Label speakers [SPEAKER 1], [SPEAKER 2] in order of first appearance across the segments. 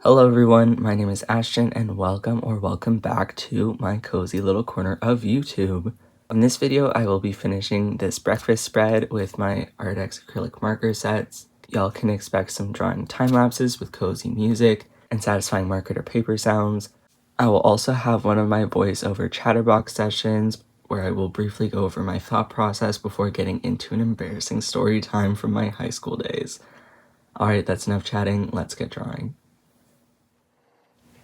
[SPEAKER 1] Hello everyone, my name is Ashton and welcome back to my cozy little corner of YouTube. In this video, I will be finishing this breakfast spread with my Arrtx acrylic marker sets. Y'all can expect some drawing time lapses with cozy music and satisfying marker to paper sounds. I will also have one of my voiceover chatterbox sessions where I will briefly go over my thought process before getting into an embarrassing story time from my high school days. Alright, that's enough chatting, let's get drawing.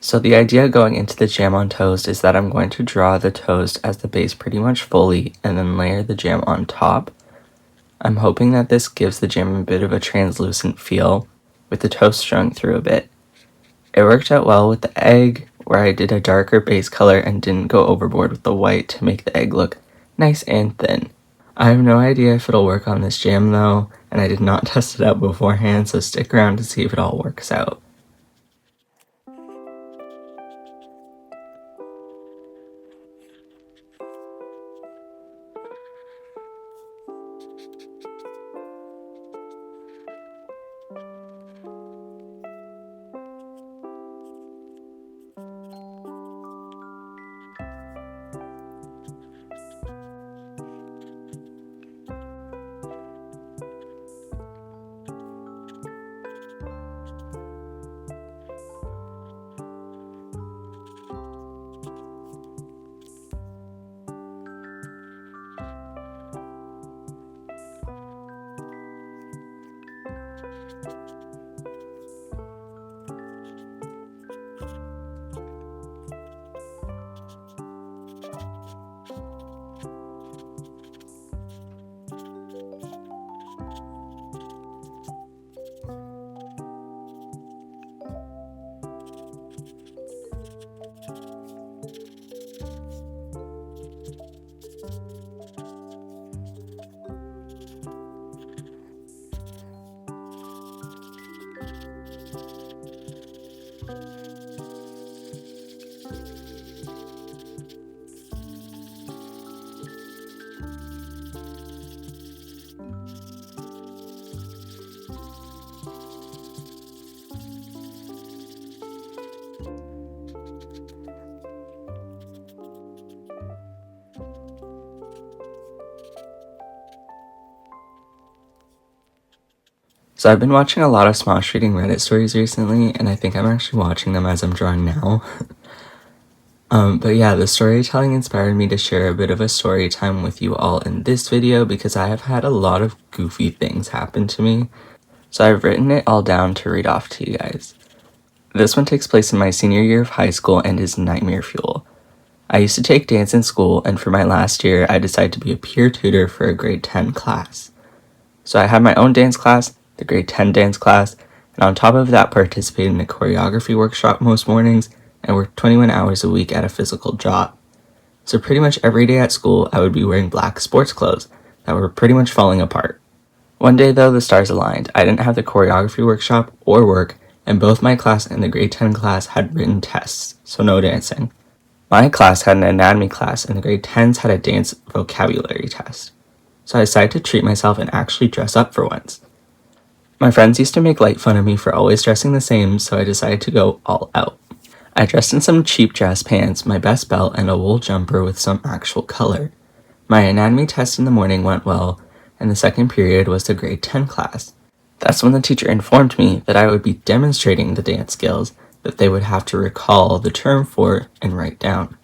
[SPEAKER 1] So the idea going into the jam on toast is that I'm going to draw the toast as the base pretty much fully and then layer the jam on top. I'm hoping that this gives the jam a bit of a translucent feel, with the toast showing through a bit. It worked out well with the egg, where I did a darker base color and didn't go overboard with the white to make the egg look nice and thin. I have no idea if it'll work on this jam though, and I did not test it out beforehand, so stick around to see if it all works out. So I've been watching a lot of Smosh reading Reddit stories recently, and I think I'm actually watching them as I'm drawing now. But yeah, the storytelling inspired me to share a bit of a story time with you all in this video because I have had a lot of goofy things happen to me. So I've written it all down to read off to you guys. This one takes place in my senior year of high school and is nightmare fuel. I used to take dance in school, and for my last year, I decided to be a peer tutor for a grade 10 class. So I had my own dance class, the grade 10 dance class, and on top of that participated in a choreography workshop most mornings and worked 21 hours a week at a physical job. So pretty much every day at school I would be wearing black sports clothes that were pretty much falling apart. One day though, the stars aligned. I didn't have the choreography workshop or work, and both my class and the grade 10 class had written tests, so no dancing. My class had an anatomy class and the grade 10s had a dance vocabulary test. So I decided to treat myself and actually dress up for once. My friends used to make light fun of me for always dressing the same, so I decided to go all out. I dressed in some cheap dress pants, my best belt, and a wool jumper with some actual color. My anatomy test in the morning went well, and the second period was the grade 10 class. That's when the teacher informed me that I would be demonstrating the dance skills that they would have to recall the term for and write down.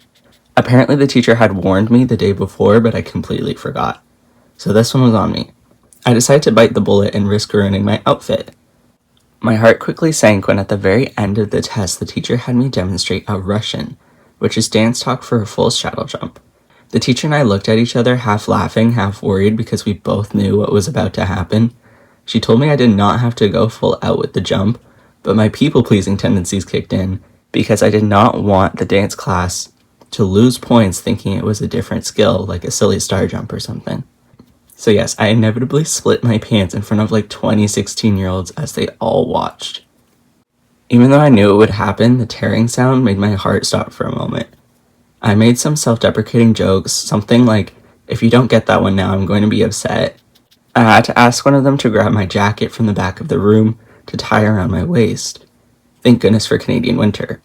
[SPEAKER 1] Apparently the teacher had warned me the day before, but I completely forgot. So this one was on me. I decided to bite the bullet and risk ruining my outfit. My heart quickly sank when at the very end of the test the teacher had me demonstrate a Russian, which is dance talk for a full shadow jump. The teacher and I looked at each other, half laughing, half worried because we both knew what was about to happen. She told me I did not have to go full out with the jump, but my people-pleasing tendencies kicked in because I did not want the dance class to lose points thinking it was a different skill, like a silly star jump or something. So yes, I inevitably split my pants in front of like 20 16-year-olds as they all watched. Even though I knew it would happen, the tearing sound made my heart stop for a moment. I made some self-deprecating jokes, something like, "If you don't get that one now, I'm going to be upset." I had to ask one of them to grab my jacket from the back of the room to tie around my waist. Thank goodness for Canadian winter.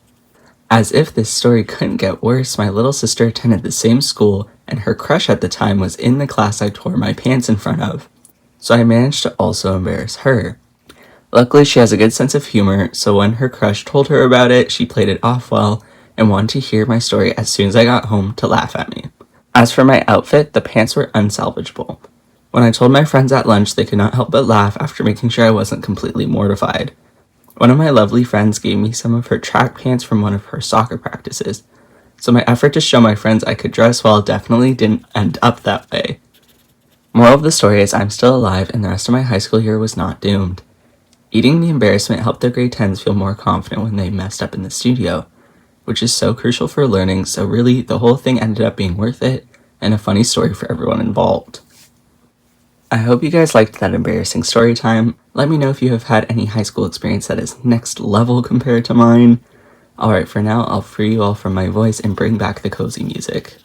[SPEAKER 1] As if this story couldn't get worse, my little sister attended the same school, and her crush at the time was in the class I tore my pants in front of. So I managed to also embarrass her. Luckily, she has a good sense of humor, so when her crush told her about it, she played it off well and wanted to hear my story as soon as I got home to laugh at me. As for my outfit, the pants were unsalvageable. When I told my friends at lunch, they could not help but laugh after making sure I wasn't completely mortified. One of my lovely friends gave me some of her track pants from one of her soccer practices, so my effort to show my friends I could dress well definitely didn't end up that way. Moral of the story is I'm still alive and the rest of my high school year was not doomed. Eating the embarrassment helped the grade 10s feel more confident when they messed up in the studio, which is so crucial for learning, so really the whole thing ended up being worth it and a funny story for everyone involved. I hope you guys liked that embarrassing story time. Let me know if you have had any high school experience that is next level compared to mine. Alright, for now, I'll free you all from my voice and bring back the cozy music.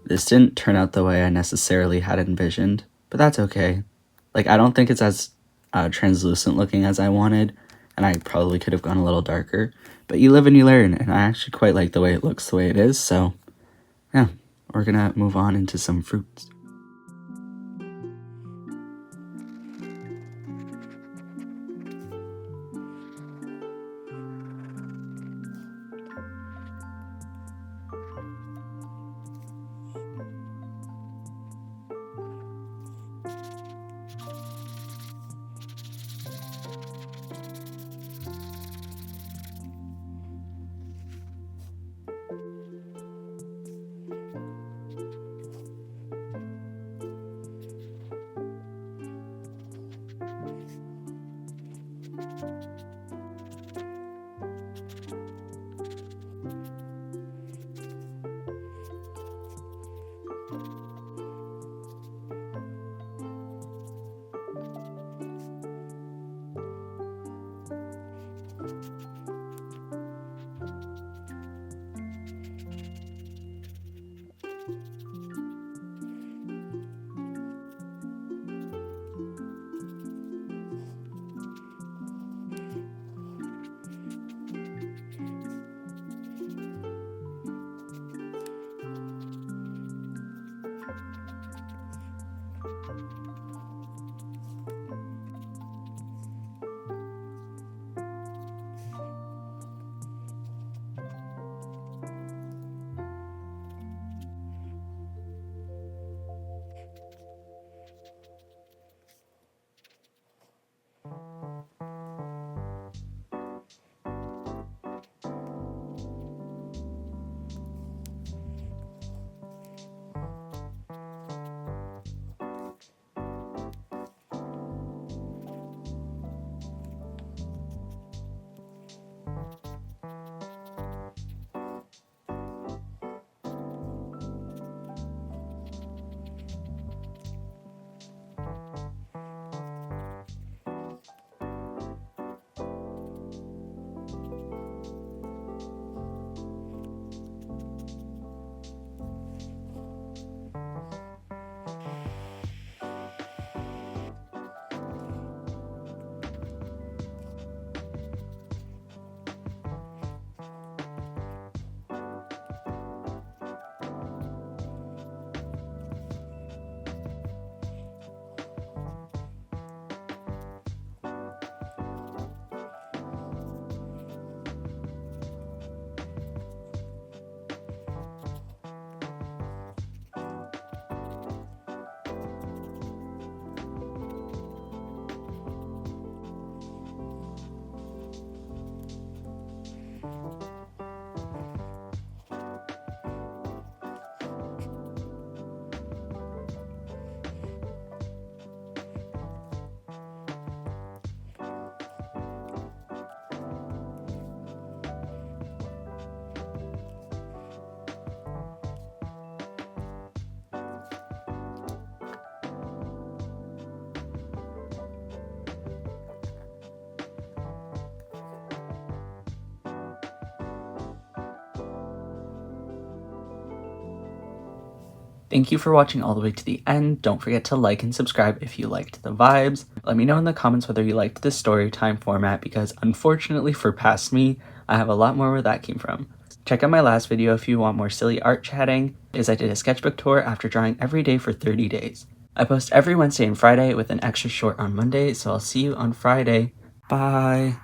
[SPEAKER 1] This didn't turn out the way I necessarily had envisioned, but that's okay. Like, I don't think it's as translucent looking as I wanted, and I probably could have gone a little darker, but you live and you learn, and I actually quite like the way it looks the way it is, so yeah, we're gonna move on into some fruits. Thank you for watching all the way to the end. Don't forget to like and subscribe if you liked the vibes. Let me know in the comments whether you liked this story time format, because unfortunately for past me, I have a lot more where that came from. Check out my last video if you want more silly art chatting, as I did a sketchbook tour after drawing every day for 30 days. I post every Wednesday and Friday with an extra short on Monday, so I'll see you on Friday. Bye!